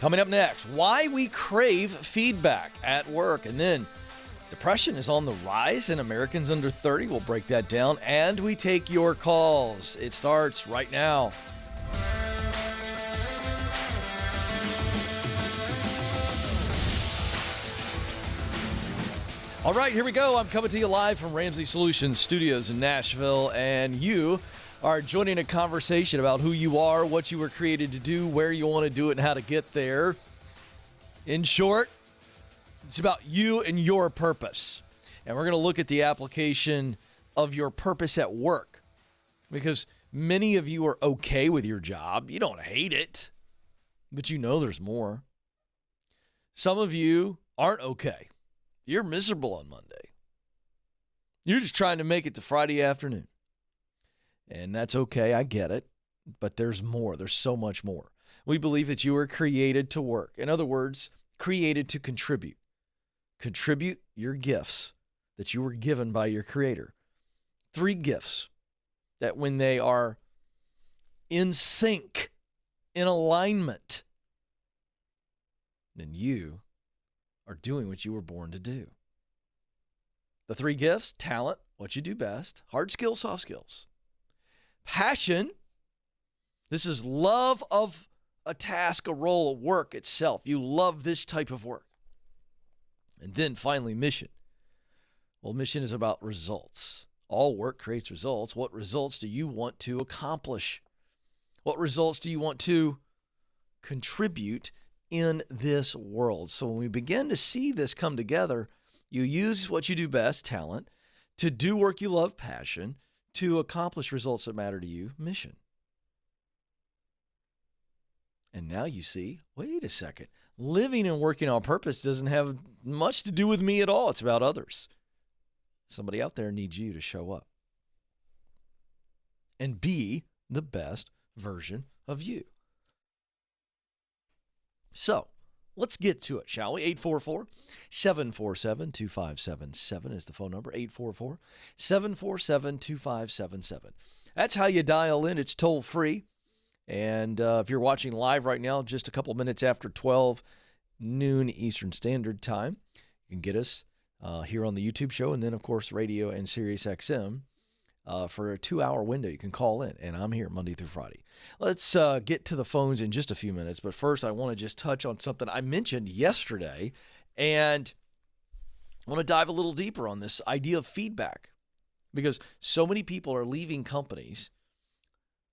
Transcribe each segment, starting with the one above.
Coming up next, why we crave feedback at work. And then depression is on the rise in Americans under 30. We'll break that down. And we take your calls. It starts right now. All right, here we go. I'm coming to you live from Ramsey Solutions Studios in Nashville. And you are joining a conversation about who you are, what you were created to do, where you want to do it, and how to get there. In short, it's about you and your purpose. And we're going to look at the application of your purpose at work, because many of you are okay with your job. You don't hate it, but you know there's more. Some of you aren't okay. You're miserable on Monday. You're just trying to make it to Friday afternoon. And that's okay. I get it. But there's more. There's so much more. We believe that you were created to work. In other words, created to contribute. Contribute your gifts that you were given by your Creator. 3 gifts that when they are in sync, in alignment, then you are doing what you were born to do. The 3 gifts: talent, what you do best; hard skills, soft skills; passion, this is love of a task, a role, a work itself. You love this type of work. And then finally, mission. Well, mission is about results. All work creates results. What results do you want to accomplish? What results do you want to contribute in this world? So when we begin to see this come together, you use what you do best, talent, to do work you love, passion, to accomplish results that matter to you, mission. And now you see, wait a second, living and working on purpose doesn't have much to do with me at all. It's about others. Somebody out there needs you to show up and be the best version of you. So let's get to it, shall we? 844-747-2577 is the phone number. 844-747-2577. That's how you dial in. It's toll free. And if you're watching live right now, just a couple minutes after 12 noon Eastern Standard Time, you can get us here on the YouTube show, and then, of course, radio and Sirius XM for a 2-hour window. You can call in, and I'm here Monday through Friday. Let's get to the phones in just a few minutes, but first I want to just touch on something I mentioned yesterday, and I want to dive a little deeper on this idea of feedback, because so many people are leaving companies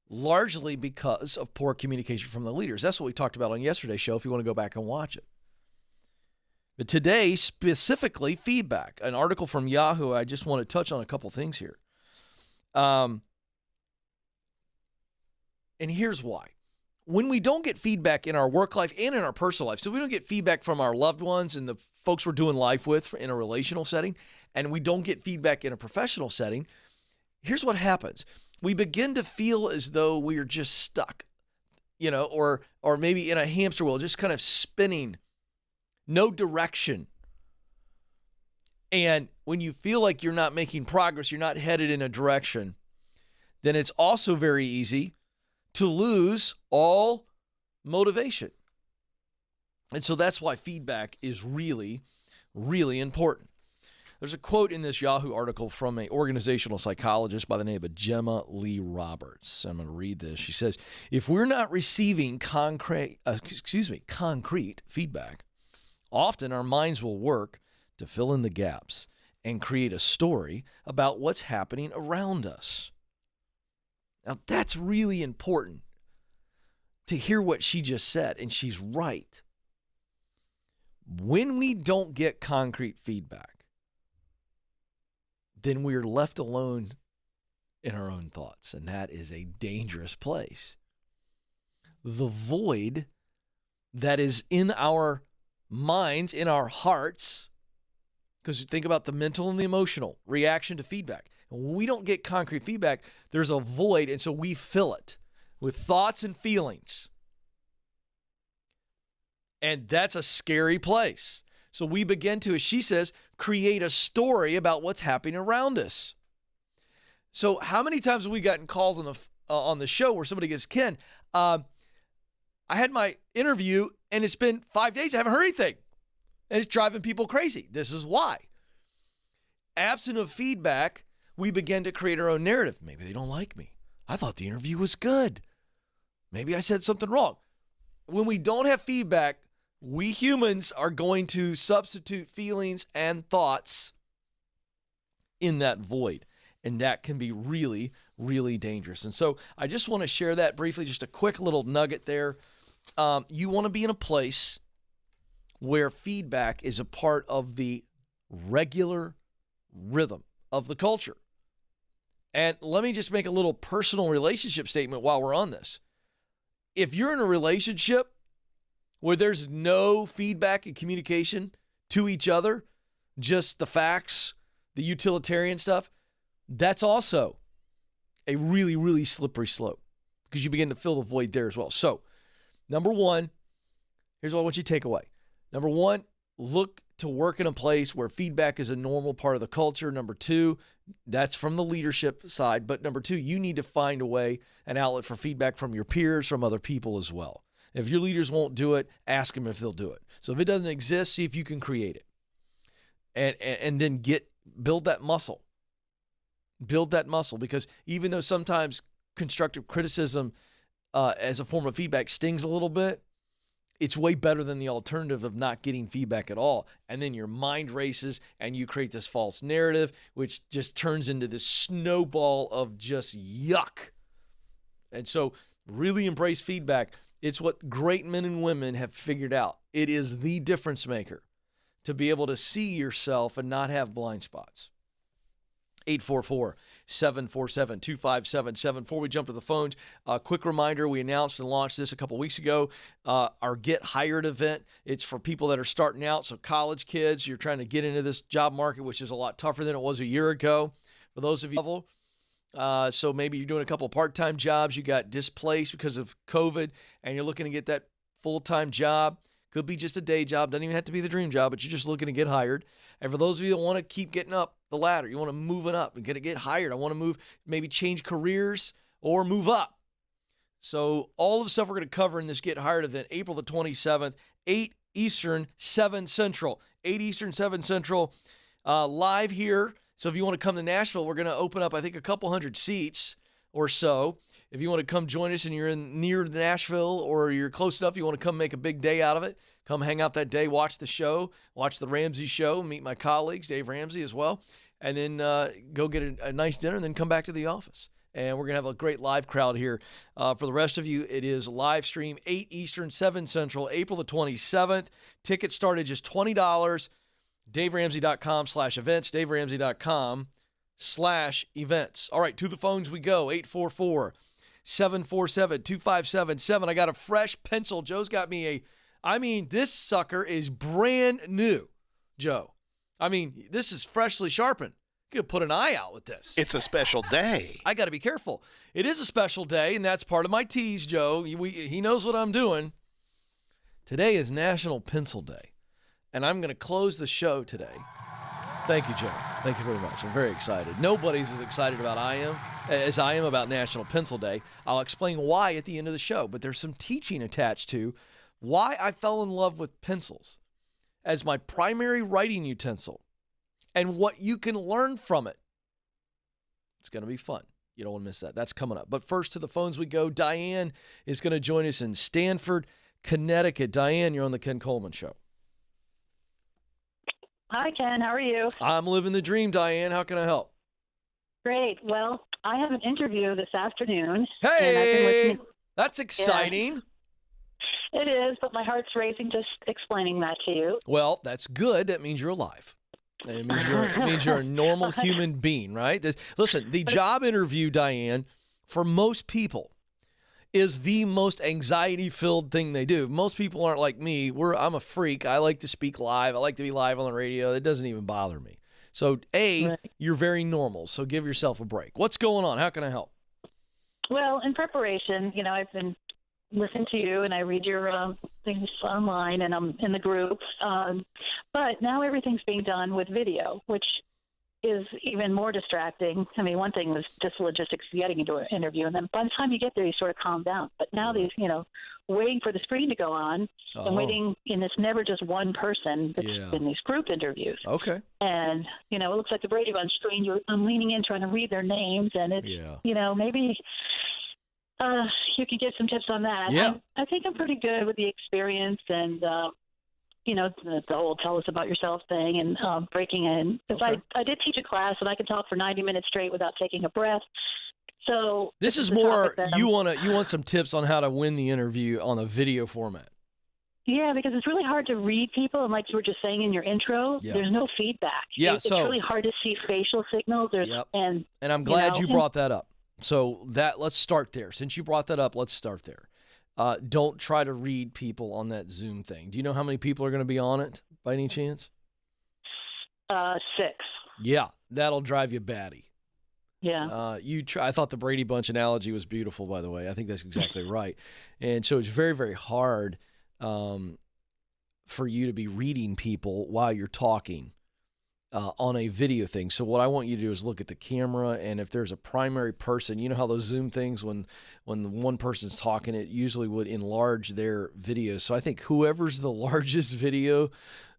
largely because of poor communication from the leaders. That's what we talked about on yesterday's show, if you want to go back and watch it. But today, specifically, feedback. An article from Yahoo. I just want to touch on a couple things here. And here's why. When we don't get feedback in our work life and in our personal life, so we don't get feedback from our loved ones and the folks we're doing life with in a relational setting, and we don't get feedback in a professional setting, here's what happens. We begin to feel as though we are just stuck, or maybe in a hamster wheel, just kind of spinning, no direction. And when you feel like you're not making progress, you're not headed in a direction, then it's also very easy to lose all motivation. And so that's why feedback is really, really important. There's a quote in this Yahoo article from an organizational psychologist by the name of Gemma Lee Roberts. I'm going to read this. She says, if we're not receiving concrete feedback, often our minds will work to fill in the gaps and create a story about what's happening around us. Now, that's really important to hear what she just said, and she's right. When we don't get concrete feedback, then we are left alone in our own thoughts, and that is a dangerous place. The void that is in our minds, in our hearts, because think about the mental and the emotional reaction to feedback. And when we don't get concrete feedback, there's a void, and so we fill it with thoughts and feelings. And that's a scary place. So we begin to, as she says, create a story about what's happening around us. So how many times have we gotten calls on the show where somebody goes, Ken, I had my interview, and it's been 5 days. I haven't heard anything. And it's driving people crazy. This is why. Absent of feedback, we begin to create our own narrative. Maybe they don't like me. I thought the interview was good. Maybe I said something wrong. When we don't have feedback, we humans are going to substitute feelings and thoughts in that void. And that can be really, really dangerous. And so I just want to share that briefly, just a quick little nugget there. You want to be in a place where feedback is a part of the regular rhythm of the culture. And let me just make a little personal relationship statement while we're on this. If you're in a relationship where there's no feedback and communication to each other, just the facts, the utilitarian stuff, that's also a really, really slippery slope because you begin to fill the void there as well. So, number one, here's what I want you to take away. Number one, look to work in a place where feedback is a normal part of the culture. Number two, that's from the leadership side. But number two, you need to find a way, an outlet for feedback from your peers, from other people as well. If your leaders won't do it, ask them if they'll do it. So if it doesn't exist, see if you can create it. And then build that muscle. Build that muscle, because even though sometimes constructive criticism as a form of feedback stings a little bit, it's way better than the alternative of not getting feedback at all. And then your mind races and you create this false narrative, which just turns into this snowball of just yuck. And so really embrace feedback. It's what great men and women have figured out. It is the difference maker to be able to see yourself and not have blind spots. 844-747-2577. Before we jump to the phones, a quick reminder, we announced and launched this a couple weeks ago, our Get Hired event. It's for people that are starting out, so college kids, you're trying to get into this job market, which is a lot tougher than it was a year ago. For those of you so maybe you're doing a couple part-time jobs, you got displaced because of COVID, and you're looking to get that full-time job. Could be just a day job, doesn't even have to be the dream job, but you're just looking to get hired. And for those of you that want to keep getting up the ladder, you want to move it up and get hired. I want to move, maybe change careers or move up. So all of the stuff we're going to cover in this Get Hired event, April the 27th, 8 Eastern, 7 Central. 8 Eastern, 7 Central, live here. So if you want to come to Nashville, we're going to open up, I think, a couple hundred seats or so. If you want to come join us and you're near Nashville or you're close enough, you want to come make a big day out of it, come hang out that day, watch the show, watch the Ramsey show, meet my colleagues, Dave Ramsey as well, and then go get a nice dinner and then come back to the office. And we're going to have a great live crowd here. For the rest of you, it is live stream, 8 Eastern, 7 Central, April the 27th. Tickets start at just $20. DaveRamsey.com/events, DaveRamsey.com/events. All right, to the phones we go, 844-747-2577. I got a fresh pencil. Joe's got me this sucker is brand new, Joe. This is freshly sharpened. You could put an eye out with this. It's a special day. I got to be careful. It is a special day, and that's part of my tease, Joe. He knows what I'm doing. Today is National Pencil Day, and I'm going to close the show today. Thank you, Joe. Thank you very much. I'm very excited. Nobody's as excited as I am about National Pencil Day. I'll explain why at the end of the show, but there's some teaching attached to why I fell in love with pencils as my primary writing utensil and what you can learn from it. It's going to be fun. You don't want to miss that. That's coming up. But first, to the phones we go. Diane is going to join us in Stanford, Connecticut. Diane, you're on the Ken Coleman Show. Hi, Ken. How are you? I'm living the dream, Diane. How can I help? Great. Well, I have an interview this afternoon. Hey, and I've been listening. That's exciting. Yeah. It is, but my heart's racing just explaining that to you. Well, that's good. That means you're alive. It means you're a normal human being, right? Listen, the job interview, Diane, for most people is the most anxiety-filled thing they do. Most people aren't like me. I'm a freak. I like to speak live. I like to be live on the radio. It doesn't even bother me. So, right. You're very normal, so give yourself a break. What's going on? How can I help? Well, in preparation, I've been listening to you, and I read your things online, and I'm in the group. But now everything's being done with video, which is even more distracting. One thing was just logistics of getting into an interview, and then by the time you get there, you sort of calm down. But now these, waiting for the screen to go on Oh. and waiting, and it's never just one person. It's in these group interviews. Okay. And, it looks like the Brady Bunch screen. I'm leaning in trying to read their names, and it's, maybe you could get some tips on that. Yeah. I think I'm pretty good with the experience and, the whole tell us about yourself thing and breaking in. Because I did teach a class, and I could talk for 90 minutes straight without taking a breath. So this is more you want some tips on how to win the interview on a video format. Yeah, because it's really hard to read people, and like you were just saying in your intro, there's no feedback. Yeah, it's really hard to see facial signals. And I'm glad you brought that up. So let's start there. Since you brought that up, let's start there. Don't try to read people on that Zoom thing. Do you know how many people are going to be on it by any chance? 6. Yeah, that'll drive you batty. Yeah. I thought the Brady Bunch analogy was beautiful, by the way. I think that's exactly right. And so it's very, very hard for you to be reading people while you're talking on a video thing. So what I want you to do is look at the camera, and if there's a primary person, you know how those Zoom things, when the one person's talking, it usually would enlarge their video. So I think whoever's the largest video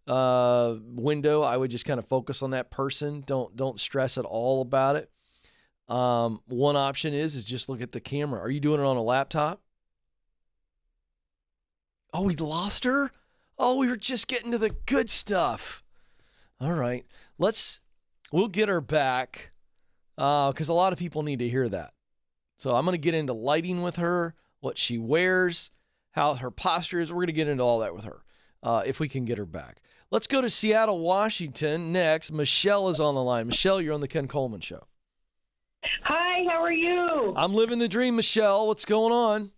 window, I would just kind of focus on that person. Don't stress at all about it. One option is just look at the camera. Are you doing it on a laptop? Oh, we lost her? Oh, we were just getting to the good stuff. All right. We'll get her back because a lot of people need to hear that. So I'm going to get into lighting with her, what she wears, how her posture is. We're going to get into all that with her if we can get her back. Let's go to Seattle, Washington next. Michelle is on the line. Michelle, you're on the Ken Coleman Show. Hi, how are you? I'm living the dream, Michelle. What's going on?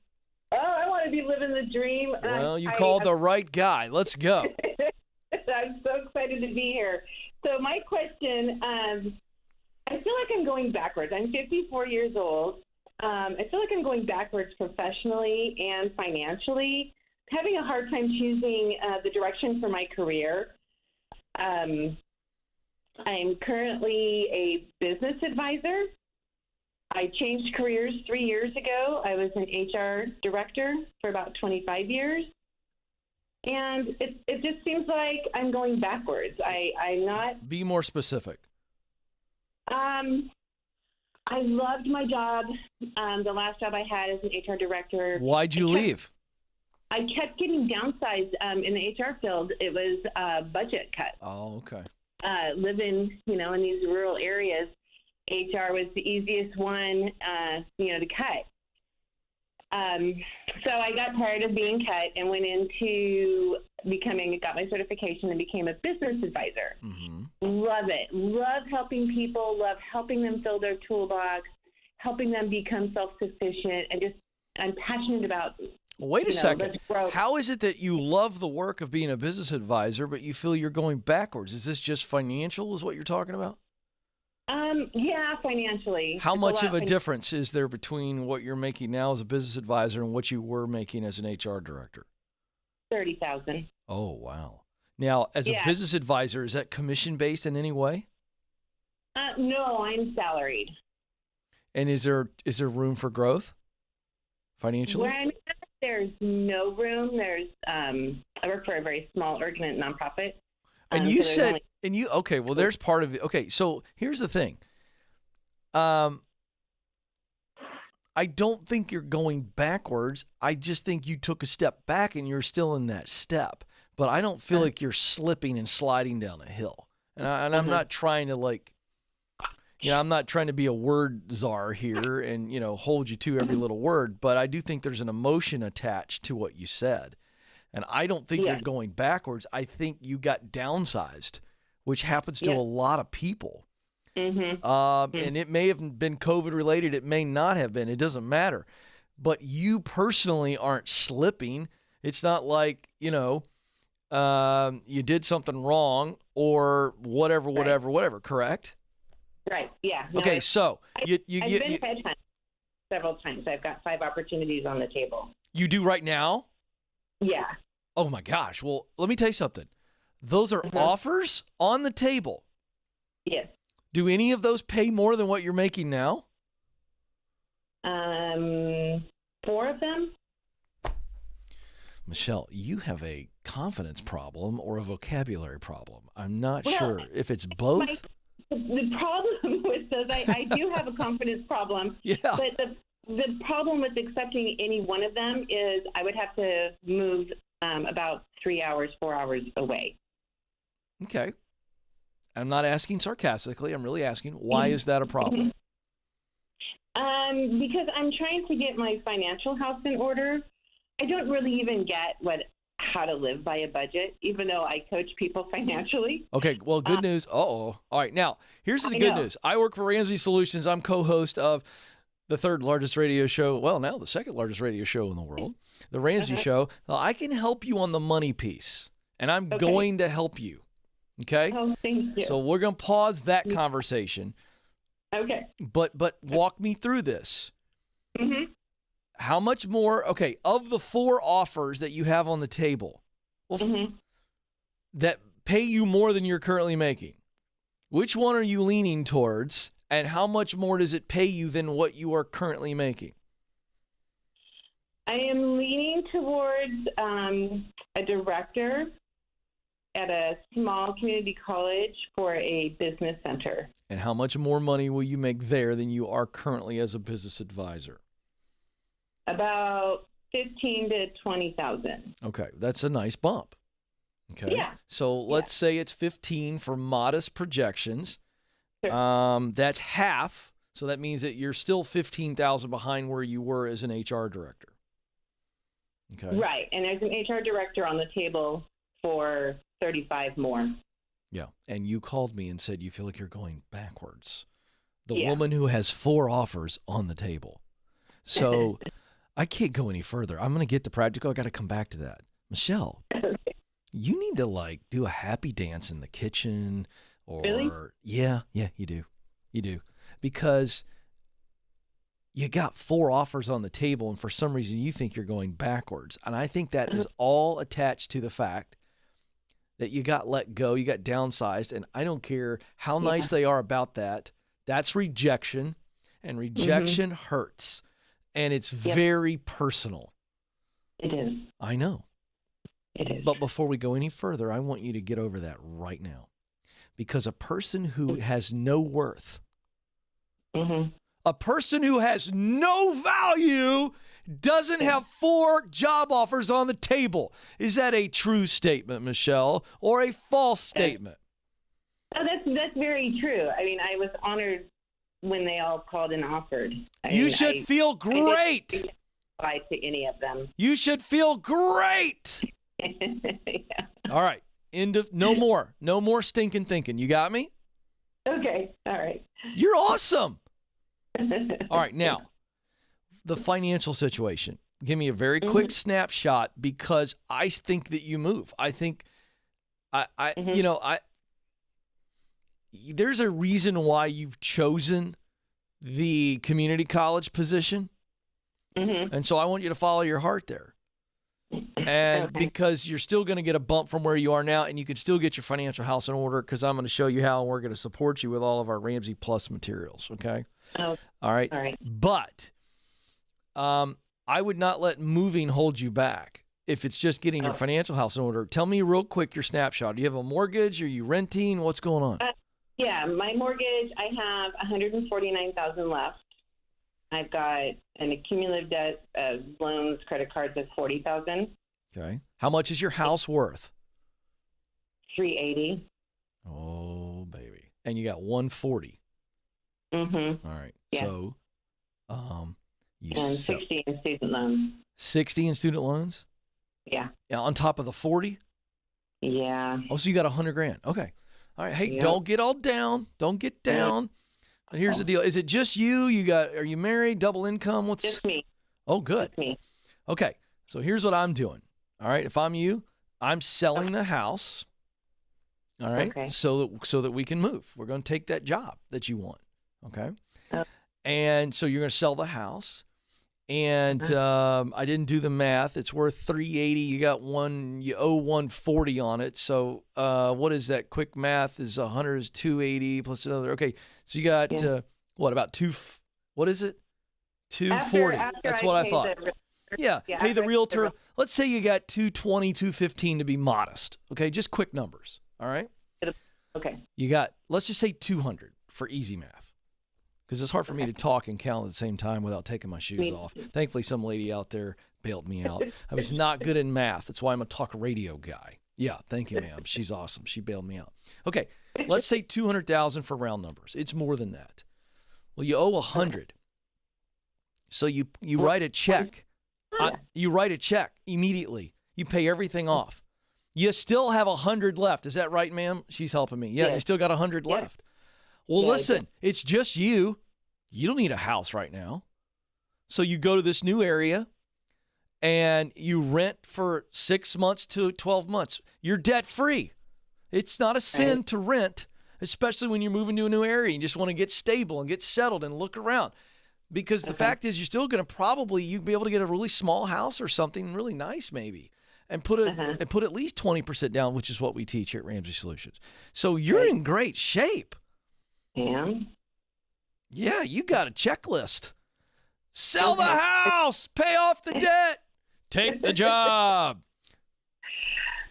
Oh, I want to be living the dream. Well, you called the right guy. Let's go. I'm so excited to be here. So my question, I feel like I'm going backwards. I'm 54 years old. I feel like I'm going backwards professionally and financially. Having a hard time choosing the direction for my career. I'm currently a business advisor. I changed careers 3 years ago. I was an HR director for about 25 years. And it just seems like I'm going backwards. I'm not... Be more specific. I loved my job. The last job I had as an HR director. Why'd you leave? I kept getting downsized in the HR field. It was a budget cut. Oh, okay. Living, in these rural areas, HR was the easiest one, to cut. So I got tired of being cut and went into got my certification and became a business advisor. Mm-hmm. Love it. Love helping people, love helping them fill their toolbox, helping them become self-sufficient, and I'm passionate about. Wait a second. How is it that you love the work of being a business advisor, but you feel you're going backwards? Is this just financial is what you're talking about? Yeah, financially. How much of a difference is there between what you're making now as a business advisor and what you were making as an HR director? $30,000. Oh, wow. Now, as a business advisor, is that commission-based in any way? No, I'm salaried. And is there room for growth financially? Where I'm at, there's no room. There's I work for a very small nonprofit. And you said, okay, well, there's part of it. Okay, so here's the thing. I don't think you're going backwards. I just think you took a step back and you're still in that step. But I don't feel like you're slipping and sliding down a hill. And I'm not trying to I'm not trying to be a word czar here and, hold you to every little word. But I do think there's an emotion attached to what you said. And I don't think you're going backwards. I think you got downsized, which happens to a lot of people. Mm-hmm. And it may have been COVID related. It may not have been. It doesn't matter. But you personally aren't slipping. It's not like, you did something wrong or whatever, correct? Right, yeah. No, okay, so I've been headhunted several times. I've got 5 opportunities on the table. You do right now? Yeah. Oh, my gosh. Well, let me tell you something. Those are offers on the table. Yes. Do any of those pay more than what you're making now? 4 of them. Michelle, you have a confidence problem or a vocabulary problem. I'm not sure if it's both. The problem with those, I do have a confidence problem. Yeah. But the problem with accepting any one of them is I would have to move about 3 hours, 4 hours away. Okay. I'm not asking sarcastically. I'm really asking, why is that a problem? Because I'm trying to get my financial house in order. I don't really even get how to live by a budget, even though I coach people financially. Okay, well, good news. All right, now, here's the good news. I work for Ramsey Solutions. I'm co-host of the third largest radio show, well, now the second largest radio show in the world, the Ramsey Show. Well, I can help you on the money piece, and I'm going to help you, okay? Oh, thank you. So we're going to pause that conversation. Okay. But walk me through this. Mm-hmm. How much more, of the 4 offers that you have on the table that pay you more than you're currently making, which one are you leaning towards, and how much more does it pay you than what you are currently making? I am leaning towards a director at a small community college for a business center. And how much more money will you make there than you are currently as a business advisor? About $15,000 to $20,000. Okay, that's a nice bump. Okay. Yeah. So let's say it's 15 for modest projections. Sure. That's half. So that means that you're still 15,000 behind where you were as an HR director. Okay. Right. And there's an HR director on the table for 35 more. Yeah. And you called me and said you feel like you're going backwards. The woman who has 4 offers on the table. So I can't go any further. I'm going to get the practical. I got to come back to that. Michelle, you need to do a happy dance in the kitchen or Really? Yeah, you do. You do. Because you got 4 offers on the table and for some reason you think you're going backwards. And I think that is all attached to the fact that you got let go, you got downsized, and I don't care how nice they are about that. That's rejection, and rejection hurts. And it's very personal. It is. I know. It is. But before we go any further, I want you to get over that right now. Because a person who has no worth, a person who has no value doesn't have 4 job offers on the table. Is that a true statement, Michelle, or a false statement? Oh, that's very true. I mean, I was honored when they all called and offered. You should feel great. I didn't apply to any of them. You should feel great. Yeah. All right. No more stinking thinking. You got me? Okay. All right. You're awesome. All right. Now, the financial situation. Give me a very quick snapshot because I think that you move. I think there's a reason why you've chosen the community college position. And so I want you to follow your heart there. And because you're still going to get a bump from where you are now, and you can still get your financial house in order because I'm going to show you how, and we're going to support you with all of our Ramsey Plus materials, okay? Oh, all right. All right. But I would not let moving hold you back if it's just getting your financial house in order. Tell me real quick your snapshot. Do you have a mortgage? Are you renting? What's going on? Yeah, my mortgage, I have $149,000 left. I've got an accumulative debt of loans, credit cards of $40,000. Okay. How much is your house worth? $380,000. Oh, baby. And you got $140,000. All right. Yeah. So, and $60,000 in student loans. $60,000 in student loans? Yeah. On top of the $40,000? Yeah. Oh, so you got $100,000. Okay. All right. Hey, don't get all down. Don't get down. And here's the deal. Is it just you? Are you married? Double income? Just me. Oh, good. Just me. Okay. So here's what I'm doing. All right. If I'm you, I'm selling the house. All right. Okay. So that we can move. We're going to take that job that you want. Okay. And so you're going to sell the house. And I didn't do the math. It's worth $380,000. You owe $140,000 on it. So what is that? Quick math is 100 is $280 plus another. Okay, so you got what about what is it? $240. That's what I thought. Yeah, pay the realtor. Let's say you got 220, 215 to be modest. Okay, just quick numbers. All right. Okay. You got, let's just say 200 for easy math, because it's hard for me to talk and count at the same time without taking my shoes off. Thankfully, some lady out there bailed me out. I was not good in math. That's why I'm a talk radio guy. Yeah, thank you, ma'am. She's awesome. She bailed me out. Okay, let's say 200,000 for round numbers. It's more than that. Well, you owe 100. So you write a check. You write a check immediately. You pay everything off. You still have 100 left. Is that right, ma'am? She's helping me. Yeah, you still got 100 left. Well, listen, it's just you. You don't need a house right now. So you go to this new area and you rent for 6 months to 12 months. You're debt free. It's not a sin to rent, especially when you're moving to a new area and you just want to get stable and get settled and look around. Because the fact is, you're still going to you'd be able to get a really small house or something really nice maybe. And put at least 20% down, which is what we teach here at Ramsey Solutions. So you're in great shape. Am? Yeah, you got a checklist. Sell the house, pay off the debt, take the job.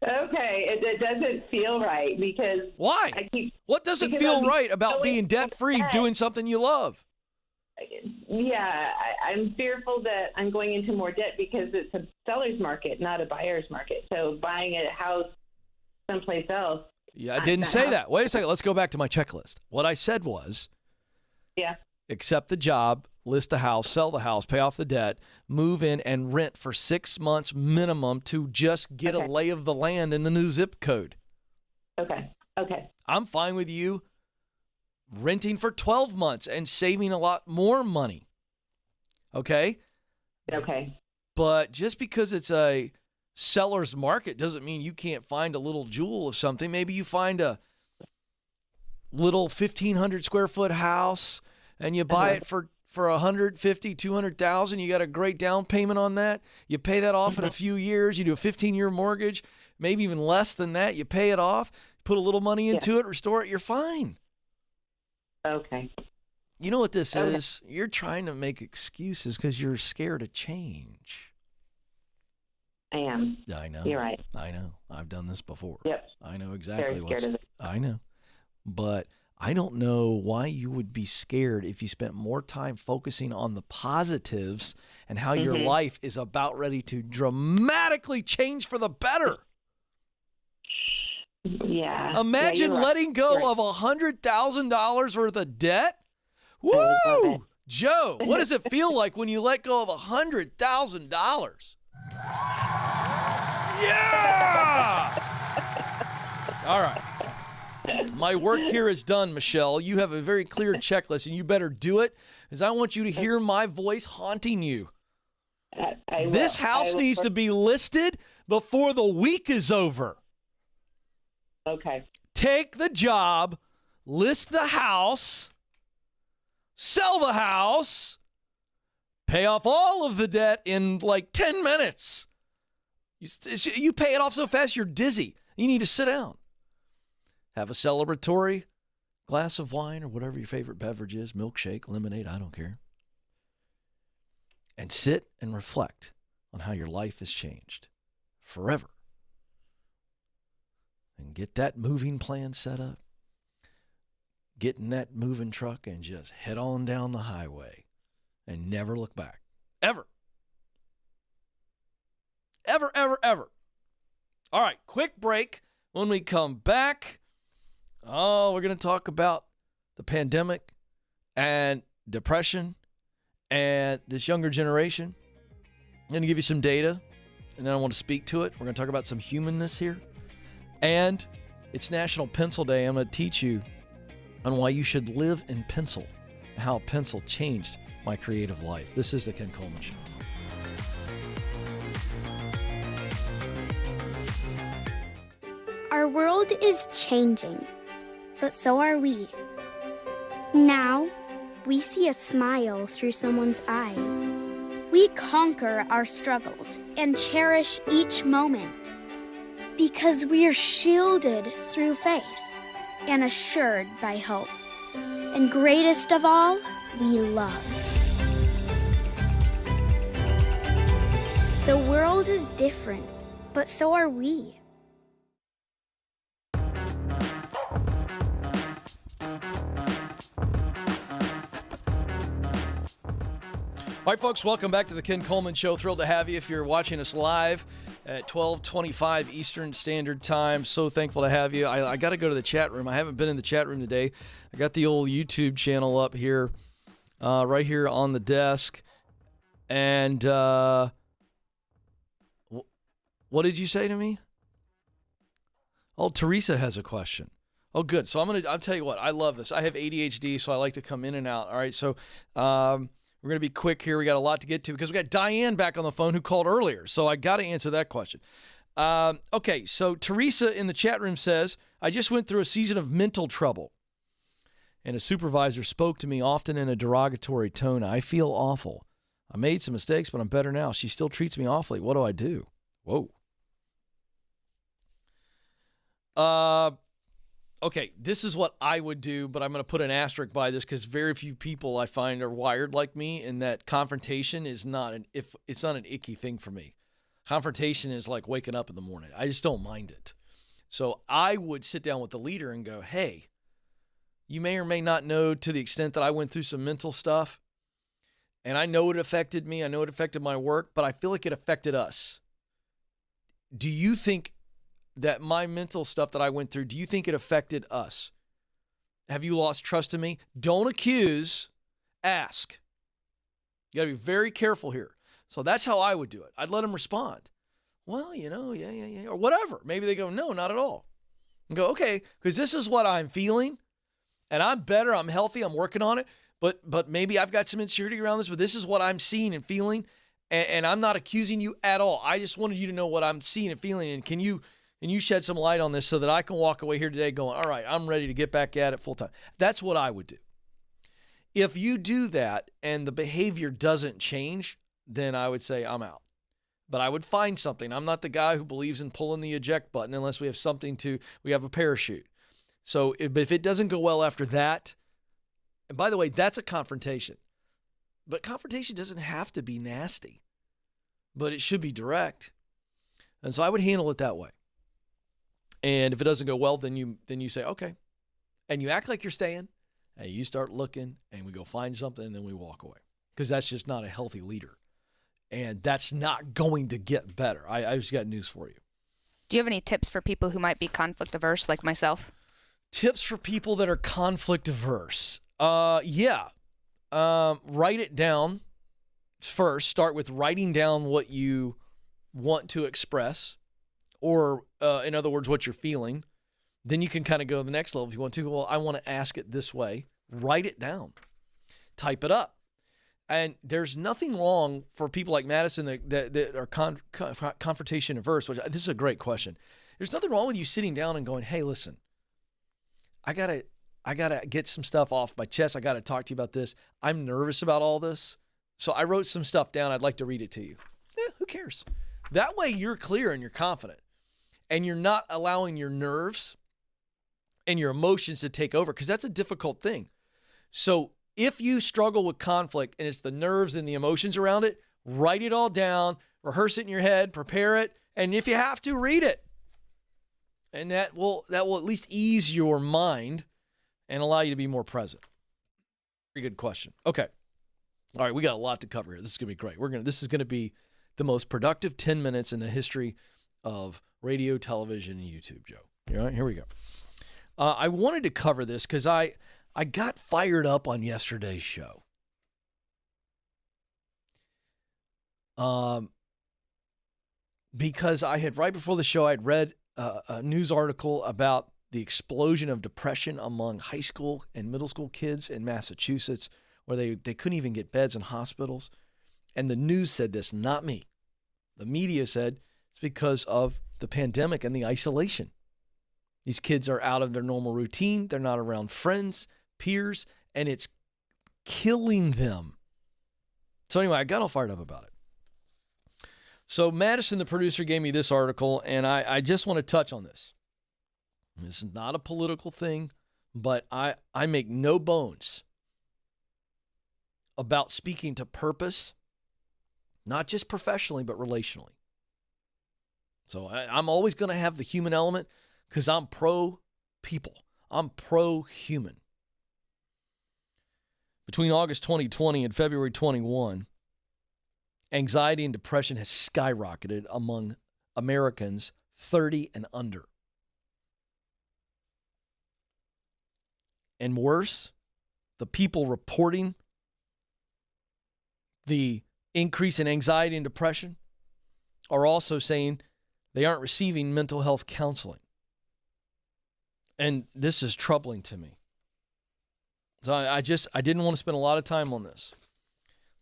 Okay, it doesn't feel right because why? What doesn't feel right about being debt-free, doing something you love? Yeah, I'm fearful that I'm going into more debt because it's a seller's market, not a buyer's market. So buying a house someplace else. Yeah, I didn't say that. Wait a second. Let's go back to my checklist. What I said was, accept the job, list the house, sell the house, pay off the debt, move in and rent for 6 months minimum to just get a lay of the land in the new zip code. Okay. I'm fine with you renting for 12 months and saving a lot more money. Okay? Okay. But just because it's a seller's market doesn't mean you can't find a little jewel of something. Maybe you find a little 1,500 square foot house and you buy it for 150, 200,000. You got a great down payment on that. You pay that off in a few years. You do a 15-year mortgage, maybe even less than that. You pay it off, put a little money into it, restore it. You're fine. Okay. You know what this is? You're trying to make excuses because you're scared of change. I am. I know. You're right. I know. I've done this before. Yep. I know exactly Very scared of it. I know. But I don't know why you would be scared if you spent more time focusing on the positives and how your life is about ready to dramatically change for the better. Yeah. Imagine letting go of $100,000 worth of debt. Woo! Joe, what does it feel like when you let go of $100,000? Yeah! All right. My work here is done, Michelle. You have a very clear checklist, and you better do it, because I want you to hear my voice haunting you. This house needs to be listed before the week is over. Okay. Take the job, list the house, sell the house, pay off all of the debt in like 10 minutes. You pay it off so fast you're dizzy. You need to sit down. Have a celebratory glass of wine or whatever your favorite beverage is, milkshake, lemonade, I don't care. And sit and reflect on how your life has changed forever. And get that moving plan set up. Get in that moving truck and just head on down the highway and never look back. Ever. Ever, ever, ever. All right, quick break. When we come back, we're going to talk about the pandemic and depression and this younger generation. I'm going to give you some data, and then I want to speak to it. We're going to talk about some humanness here. And it's National Pencil Day. I'm going to teach you on why you should live in pencil, and how pencil changed my creative life. This is the Ken Coleman Show. Our world is changing, but so are we. Now, we see a smile through someone's eyes. We conquer our struggles and cherish each moment because we're shielded through faith and assured by hope. And greatest of all, we love. The world is different, but so are we. All right, folks, welcome back to the Ken Coleman Show. Thrilled to have you if you're watching us live at 12:25 Eastern Standard Time. So thankful to have you. I got to go to the chat room. I haven't been in the chat room today. I got the old YouTube channel up here, right here on the desk. And what did you say to me? Oh, Teresa has a question. Oh, good. So I'll tell you what, I love this. I have ADHD, so I like to come in and out. All right, so we're going to be quick here. We got a lot to get to because we got Diane back on the phone who called earlier. So I got to answer that question. Okay, so Teresa in the chat room says, I just went through a season of mental trouble, and a supervisor spoke to me often in a derogatory tone. I feel awful. I made some mistakes, but I'm better now. She still treats me awfully. What do I do? Whoa. Okay, this is what I would do, but I'm going to put an asterisk by this because very few people I find are wired like me, and that confrontation is not an icky thing for me. Confrontation is like waking up in the morning. I just don't mind it. So I would sit down with the leader and go, hey, you may or may not know to the extent that I went through some mental stuff, and I know it affected me. I know it affected my work, but I feel like it affected us. Do you think that my mental stuff that I went through, do you think it affected us? Have you lost trust in me? Don't accuse, ask. You got to be very careful here. So that's how I would do it. I'd let them respond. Well, yeah, or whatever. Maybe they go, no, not at all. And go, okay, because this is what I'm feeling, and I'm better, I'm healthy, I'm working on it, but maybe I've got some insecurity around this, but this is what I'm seeing and feeling, and I'm not accusing you at all. I just wanted you to know what I'm seeing and feeling, and can you shed some light on this so that I can walk away here today going, all right, I'm ready to get back at it full time. That's what I would do. If you do that and the behavior doesn't change, then I would say I'm out. But I would find something. I'm not the guy who believes in pulling the eject button unless we have a parachute. So if it doesn't go well after that, and by the way, that's a confrontation. But confrontation doesn't have to be nasty, but it should be direct. And so I would handle it that way. And if it doesn't go well, then you say, okay. And you act like you're staying, and you start looking, and we go find something, and then we walk away. Because that's just not a healthy leader. And that's not going to get better. I just got news for you. Do you have any tips for people who might be conflict averse like myself? Tips for people that are conflict averse. Yeah. Write it down first. Start with writing down what you want to express. Or, in other words, what you're feeling. Then you can kind of go to the next level if you want to. Well, I want to ask it this way. Write it down. Type it up. And there's nothing wrong for people like Madison that are confrontation averse, which this is a great question. There's nothing wrong with you sitting down and going, hey, listen, I gotta get some stuff off my chest. I got to talk to you about this. I'm nervous about all this. So I wrote some stuff down. I'd like to read it to you. Who cares? That way you're clear and you're confident. And you're not allowing your nerves and your emotions to take over, because that's a difficult thing. So if you struggle with conflict and it's the nerves and the emotions around it, write it all down, rehearse it in your head, prepare it, and if you have to, read it. And that will at least ease your mind and allow you to be more present. Very good question. Okay. All right, we got a lot to cover here. This is going to be great. This is going to be the most productive 10 minutes in the history of radio, television, and YouTube, Joe. All right, here we go. I wanted to cover this because I got fired up on yesterday's show. Because I had, right before the show, I had read a news article about the explosion of depression among high school and middle school kids in Massachusetts, where they couldn't even get beds in hospitals. And the news said this, not me. The media said it's because of the pandemic and the isolation. These kids are out of their normal routine. They're not around friends, peers, and it's killing them. So anyway, I got all fired up about it. So Madison, the producer, gave me this article, and I just want to touch on this. This is not a political thing, but I make no bones about speaking to purpose, not just professionally, but relationally. So I'm always going to have the human element because I'm pro-people. I'm pro-human. Between August 2020 and February 21, anxiety and depression has skyrocketed among Americans 30 and under. And worse, the people reporting the increase in anxiety and depression are also saying they aren't receiving mental health counseling. And this is troubling to me. So I didn't want to spend a lot of time on this,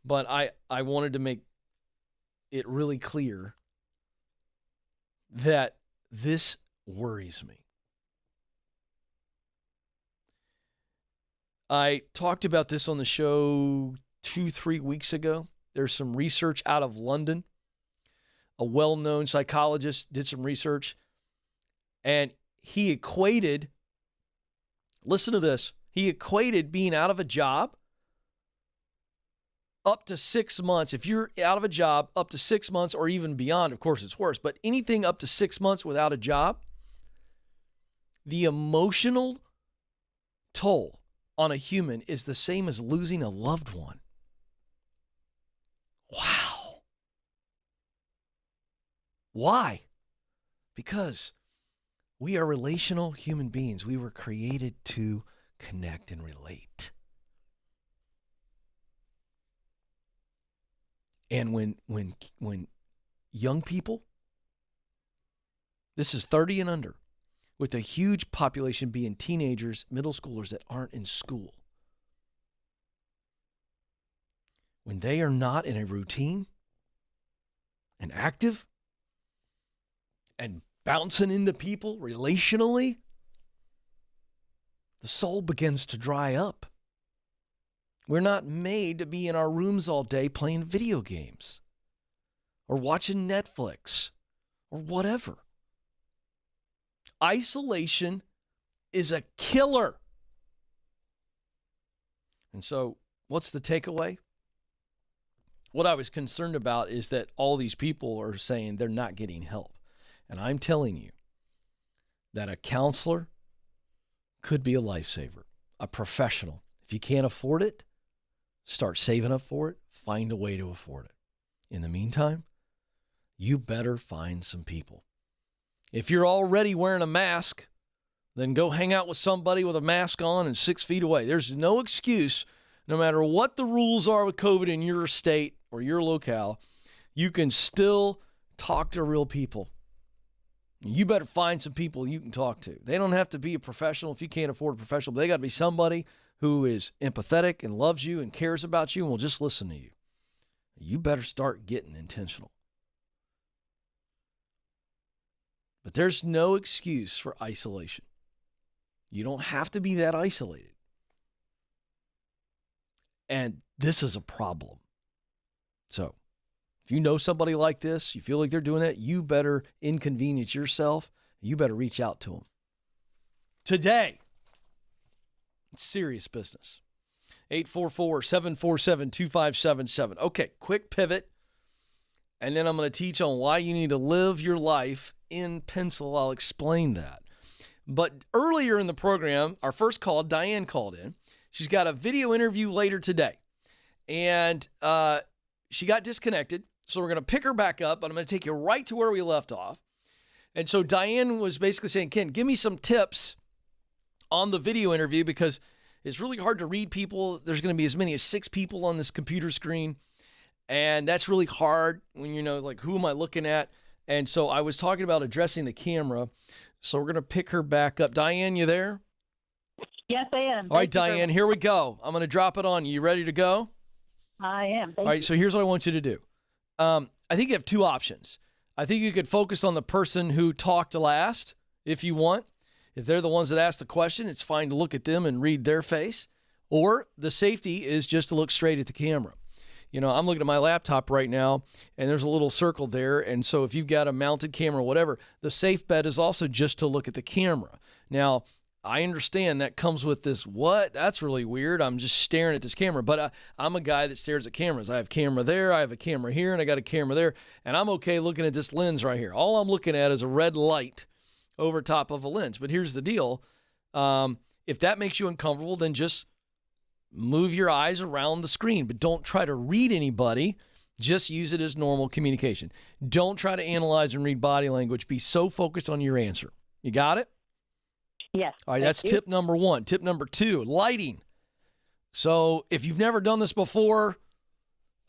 but I wanted to make it really clear that this worries me. I talked about this on the show 2-3 weeks ago. There's some research out of London. A well-known psychologist did some research, and he equated, listen to this, he equated being out of a job up to 6 months. If you're out of a job up to 6 months or even beyond, of course it's worse, but anything up to 6 months without a job, the emotional toll on a human is the same as losing a loved one. Wow. Why? Because we are relational human beings. We were created to connect and relate. And when young people, this is 30 and under, with a huge population being teenagers, middle schoolers that aren't in school, when they are not in a routine and active and bouncing into people relationally, the soul begins to dry up. We're not made to be in our rooms all day playing video games or watching Netflix or whatever. Isolation is a killer. And so, what's the takeaway? What I was concerned about is that all these people are saying they're not getting help. And I'm telling you that a counselor could be a lifesaver, a professional. If you can't afford it, start saving up for it. Find a way to afford it. In the meantime, you better find some people. If you're already wearing a mask, then go hang out with somebody with a mask on and 6 feet away. There's no excuse, no matter what the rules are with COVID in your state or your locale, you can still talk to real people. You better find some people you can talk to. They don't have to be a professional if you can't afford a professional, but they got to be somebody who is empathetic and loves you and cares about you and will just listen to you. You better start getting intentional. But there's no excuse for isolation. You don't have to be that isolated. And this is a problem. So, if you know somebody like this, you feel like they're doing that, you better inconvenience yourself. You better reach out to them. Today, it's serious business. 844-747-2577. Okay, quick pivot. And then I'm going to teach on why you need to live your life in pencil. I'll explain that. But earlier in the program, our first call, Diane called in. She's got a video interview later today. And she got disconnected. So we're going to pick her back up, but I'm going to take you right to where we left off. And so Diane was basically saying, Ken, give me some tips on the video interview because it's really hard to read people. There's going to be as many as 6 people on this computer screen. And that's really hard when you know, like, who am I looking at? And so I was talking about addressing the camera. So we're going to pick her back up. Diane, you there? Yes, I am. All right, Diane, here we go. I'm going to drop it on you. You ready to go? I am. All right, so here's what I want you to do. I think you have 2 options. I think you could focus on the person who talked last if you want. If they're the ones that asked the question, it's fine to look at them and read their face. Or the safety is just to look straight at the camera. You know, I'm looking at my laptop right now, and there's a little circle there. And so if you've got a mounted camera or whatever, the safe bet is also just to look at the camera. Now, I understand that comes with this, what? That's really weird. I'm just staring at this camera. But I'm a guy that stares at cameras. I have camera there, I have a camera here, and I got a camera there. And I'm okay looking at this lens right here. All I'm looking at is a red light over top of a lens. But here's the deal. If that makes you uncomfortable, then just move your eyes around the screen. But don't try to read anybody. Just use it as normal communication. Don't try to analyze and read body language. Be so focused on your answer. You got it? Yes. All right, that's tip number 1. Tip number 2, lighting. So if you've never done this before,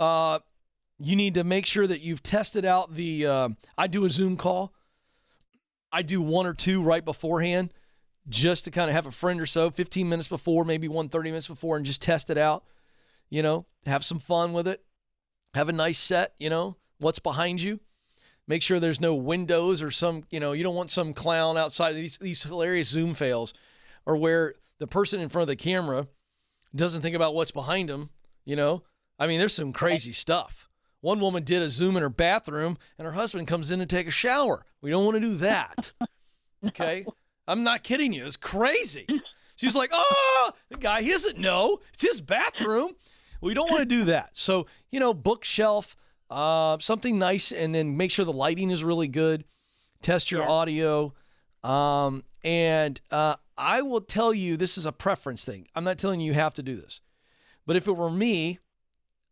you need to make sure that you've tested out I do a Zoom call. I do 1 or 2 right beforehand just to kind of have a friend or so, 15 minutes before, maybe 30 minutes before, and just test it out. Have some fun with it. Have a nice set, what's behind you. Make sure there's no windows or some, you don't want some clown outside. These hilarious Zoom fails or where the person in front of the camera doesn't think about what's behind them, there's some crazy stuff. One woman did a Zoom in her bathroom and her husband comes in to take a shower. We don't want to do that. Okay? I'm not kidding you. It's crazy. She's like, oh, the guy, he doesn't know. It's his bathroom. We don't want to do that. So, bookshelf, something nice, and then make sure the lighting is really good. Test your audio. And I will tell you, this is a preference thing. I'm not telling you have to do this. But if it were me,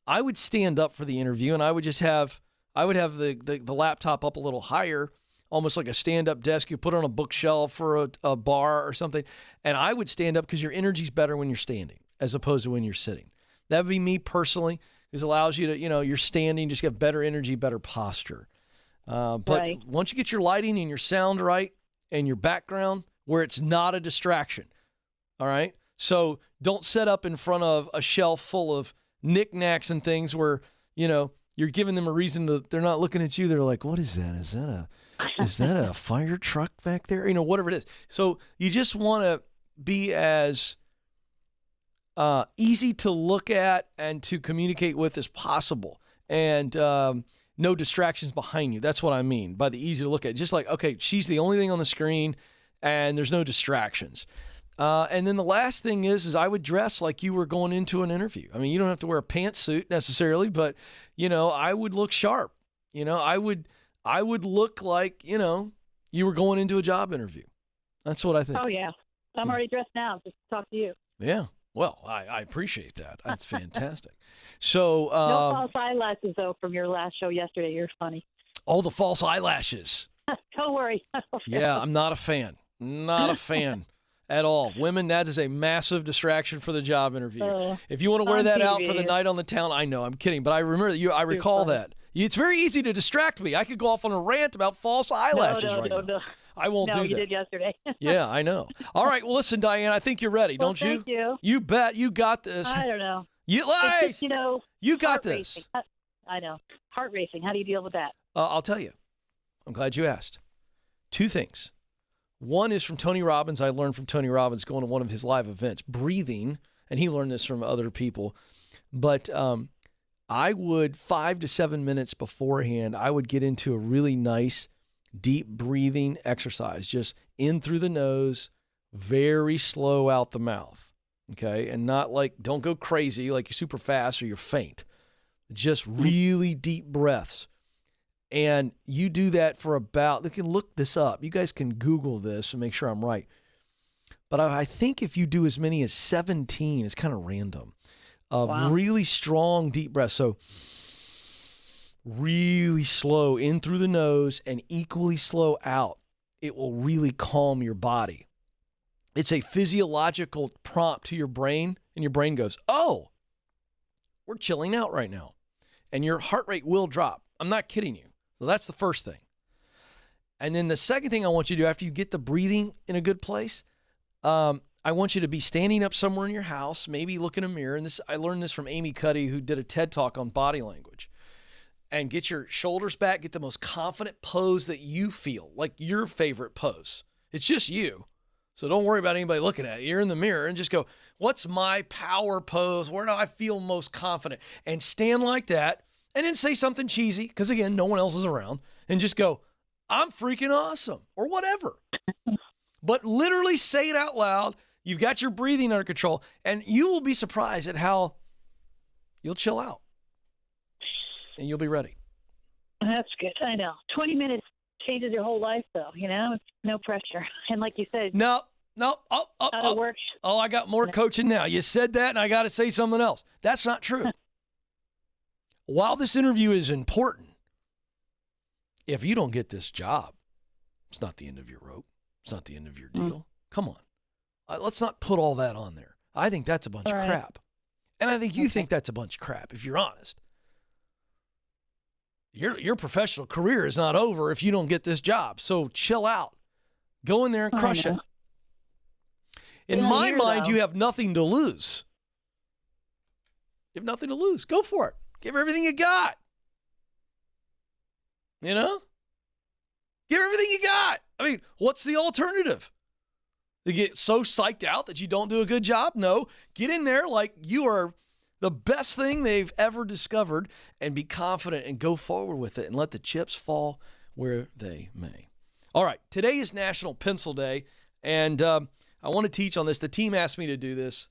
I would stand up for the interview, and I would have the laptop up a little higher, almost like a stand-up desk. You put it on a bookshelf or a bar or something. And I would stand up because your energy's better when you're standing as opposed to when you're sitting. That would be me personally. It allows you to, you're standing, just get better energy, better posture. But once you get your lighting and your sound right and your background where it's not a distraction, all right? So don't set up in front of a shelf full of knickknacks and things where, you're giving them a reason they're not looking at you. They're like, what is that? Is that a fire truck back there? Whatever it is. So you just want to be as easy to look at and to communicate with as possible. And no distractions behind you. That's what I mean by the easy to look at. Just like, okay, she's the only thing on the screen and there's no distractions. And then the last thing is I would dress like you were going into an interview. You don't have to wear a pantsuit necessarily, but, I would look sharp. I would look like, you were going into a job interview. That's what I think. Oh, yeah. I'm already dressed now just to talk to you. Yeah. Well, I appreciate that. That's fantastic. So no false eyelashes, though, from your last show yesterday. You're funny. Oh, the false eyelashes. Don't worry. Yeah, I'm not a fan. Not a fan at all. Women, that is a massive distraction for the job interview. If you want to wear that out for the night on the town, I know, I'm kidding, but I remember that I recall that. It's very easy to distract me. I could go off on a rant about false eyelashes now. I won't do that. No, you did yesterday. Yeah, I know. All right, well, listen, Diane, I think you're ready, don't you? Thank you. You bet. You got this. I don't know. You got this. Racing. I know. Heart racing. How do you deal with that? I'll tell you. I'm glad you asked. 2 things. One is from Tony Robbins. I learned from Tony Robbins going to one of his live events, breathing, and he learned this from other people. But I would 5 to 7 minutes beforehand, I would get into a really nice, deep breathing exercise, just in through the nose, very slow out the mouth. Okay. And not like, don't go crazy, like you're super fast or you're faint. Just really deep breaths. And you do that for you can look this up. You guys can Google this and make sure I'm right. But I think if you do as many as 17, it's kind of random, of really strong deep breaths. So really slow in through the nose and equally slow out. It will really calm your body. It's a physiological prompt to your brain, and your brain goes, oh, we're chilling out right now. And your heart rate will drop. I'm not kidding you. So that's the first thing. And then the second thing I want you to do after you get the breathing in a good place, I want you to be standing up somewhere in your house, maybe look in a mirror. And I learned this from Amy Cuddy, who did a TED Talk on body language. And get your shoulders back, get the most confident pose that you feel, like your favorite pose. It's just you. So don't worry about anybody looking at you. You're in the mirror and just go, what's my power pose? Where do I feel most confident? And stand like that. And then say something cheesy, because again, no one else is around, and just go, I'm freaking awesome, or whatever. But literally say it out loud. You've got your breathing under control, and you will be surprised at how you'll chill out. And you'll be ready. That's good. I know. 20 minutes changes your whole life, though. It's no pressure. And like you said, No. work. Oh, I got more coaching now. You said that, and I got to say something else. That's not true. While this interview is important, if you don't get this job, it's not the end of your rope. It's not the end of your deal. Come on. Let's not put all that on there. I think that's a bunch of crap. And I think you think that's a bunch of crap, if you're honest. Your professional career is not over if you don't get this job. So chill out. Go in there and crush it. In my mind, you have nothing to lose. You have nothing to lose. Go for it. Give everything you got. Give everything you got. I mean, what's the alternative? You get so psyched out that you don't do a good job? No. Get in there like you are the best thing they've ever discovered and be confident and go forward with it and let the chips fall where they may. All right. Today is National Pencil Day, and I want to teach on this. The team asked me to do this.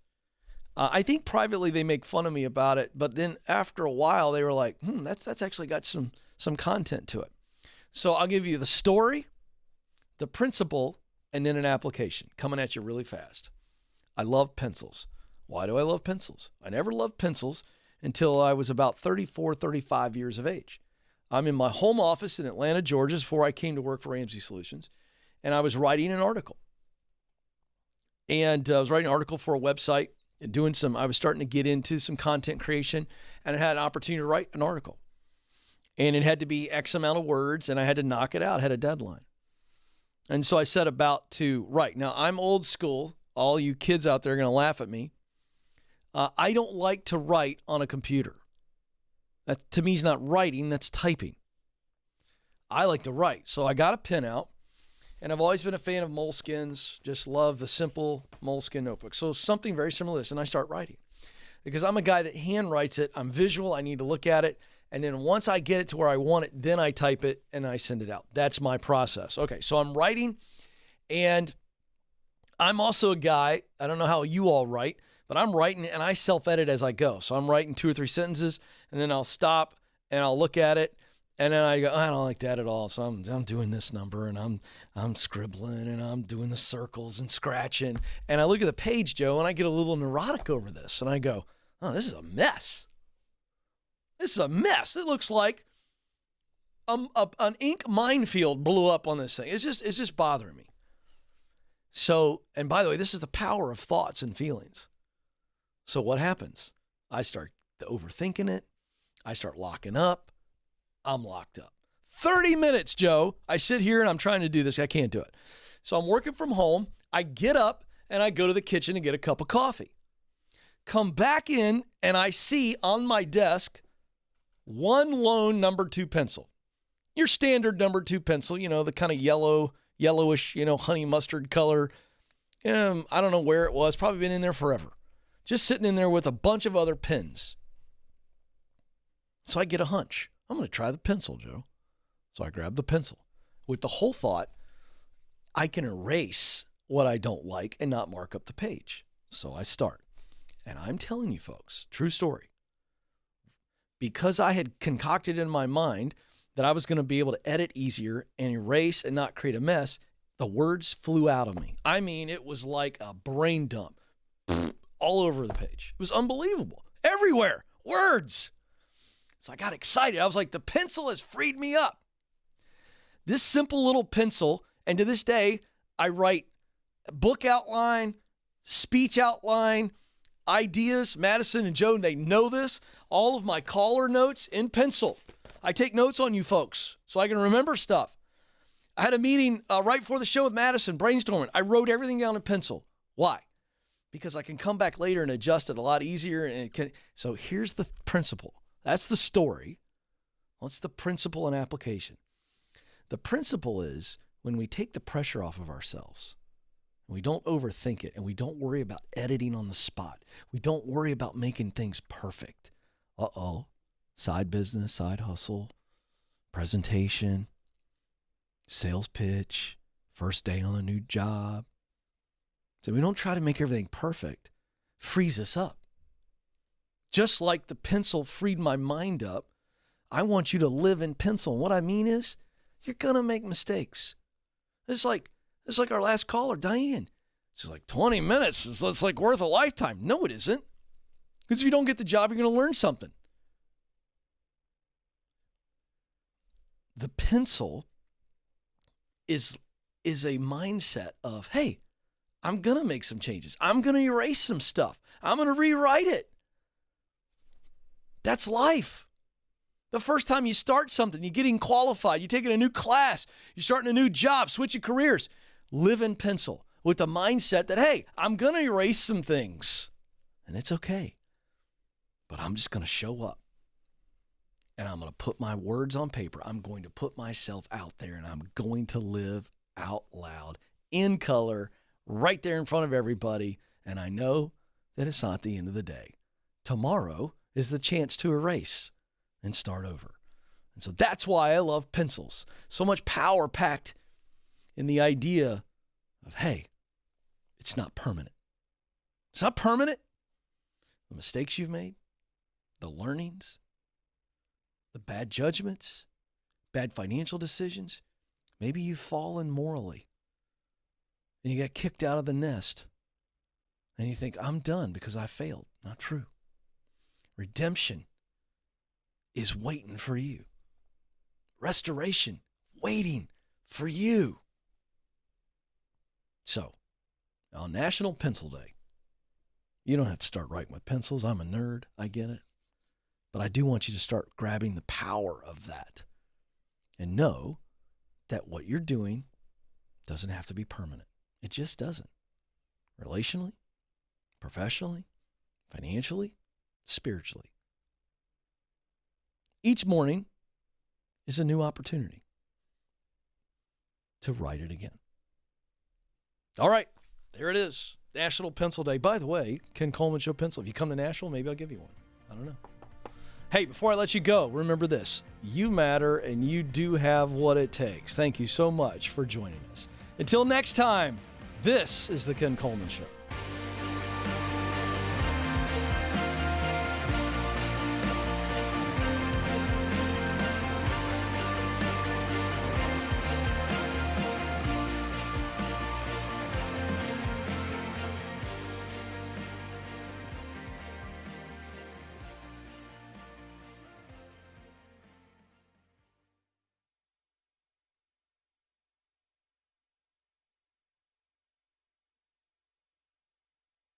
I think privately they make fun of me about it, but then after a while they were like, that's actually got some content to it. So I'll give you the story, the principle, and then an application coming at you really fast. I love pencils. Why do I love pencils? I never loved pencils until I was about 34, 35 years of age. I'm in my home office in Atlanta, Georgia, before I came to work for Ramsey Solutions, and I was writing an article. And I was writing an article for a website and I was starting to get into some content creation, and I had an opportunity to write an article. And it had to be X amount of words, and I had to knock it out. I had a deadline. And so I set about to write. Now, I'm old school. All you kids out there are going to laugh at me. I don't like to write on a computer. That, to me, is not writing. That's typing. I like to write. So I got a pen out. And I've always been a fan of Moleskines, just love the simple Moleskine notebook. So something very similar to this, and I start writing. Because I'm a guy that handwrites it. I'm visual. I need to look at it. And then once I get it to where I want it, then I type it and I send it out. That's my process. Okay, so I'm writing, and I'm also a guy, I don't know how you all write, but I'm writing and I self-edit as I go. So I'm writing 2 or 3 sentences, and then I'll stop and I'll look at it. And then I go, I don't like that at all. So I'm doing this number, and I'm scribbling, and I'm doing the circles and scratching. And I look at the page, Joe, and I get a little neurotic over this. And I go, oh, this is a mess. This is a mess. It looks like an ink minefield blew up on this thing. It's just bothering me. So, and by the way, this is the power of thoughts and feelings. So what happens? I start overthinking it. I start locking up. I'm locked up. 30 minutes, Joe. I sit here and I'm trying to do this. I can't do it. So I'm working from home. I get up and I go to the kitchen and get a cup of coffee. Come back in and I see on my desk one lone number 2 pencil. Your standard number 2 pencil, the kind of yellowish, honey mustard color. I don't know where it was. Probably been in there forever. Just sitting in there with a bunch of other pens. So I get a hunch. I'm going to try the pencil, Joe. So I grab the pencil with the whole thought, I can erase what I don't like and not mark up the page. So I start. And I'm telling you folks, true story. Because I had concocted in my mind that I was going to be able to edit easier and erase and not create a mess, the words flew out of me. I mean, it was like a brain dump all over the page. It was unbelievable. Everywhere. Words. So I got excited. I was like, the pencil has freed me up. This simple little pencil, and to this day, I write book outline, speech outline, ideas. Madison and Joe, they know this. All of my caller notes in pencil. I take notes on you folks so I can remember stuff. I had a meeting right before the show with Madison, brainstorming. I wrote everything down in pencil. Why? Because I can come back later and adjust it a lot easier. So here's the principle. That's the story. What's the principle and application? The principle is when we take the pressure off of ourselves, we don't overthink it, and we don't worry about editing on the spot. We don't worry about making things perfect. Side business, side hustle, presentation, sales pitch, first day on a new job. So we don't try to make everything perfect. Frees us up. Just like the pencil freed my mind up, I want you to live in pencil. And what I mean is, you're going to make mistakes. It's like our last caller, Diane. She's like, 20 minutes, it's like worth a lifetime. No, it isn't. Because if you don't get the job, you're going to learn something. The pencil is a mindset of, hey, I'm going to make some changes. I'm going to erase some stuff. I'm going to rewrite it. That's life. The first time you start something, you're getting qualified, you're taking a new class, you're starting a new job, switching careers. Live in pencil with the mindset that, hey, I'm going to erase some things. And it's okay. But I'm just going to show up. And I'm going to put my words on paper. I'm going to put myself out there, and I'm going to live out loud in color right there in front of everybody. And I know that it's not the end of the day. Tomorrow is the chance to erase and start over. And so that's why I love pencils. So much power packed in the idea of, hey, it's not permanent. It's not permanent. The mistakes you've made, the learnings, the bad judgments, bad financial decisions. Maybe you've fallen morally and you got kicked out of the nest and you think, I'm done because I failed. Not true. Redemption is waiting for you. Restoration waiting for you. So, on National Pencil Day, you don't have to start writing with pencils. I'm a nerd. I get it. But I do want you to start grabbing the power of that and know that what you're doing doesn't have to be permanent. It just doesn't. Relationally, professionally, financially, spiritually. Each morning is a new opportunity to write it again. All right, there it is. National Pencil Day. By the way, Ken Coleman Show pencil. If you come to Nashville, maybe I'll give you one. I don't know. Hey, before I let you go, remember this. You matter and you do have what it takes. Thank you so much for joining us. Until next time, this is the Ken Coleman Show.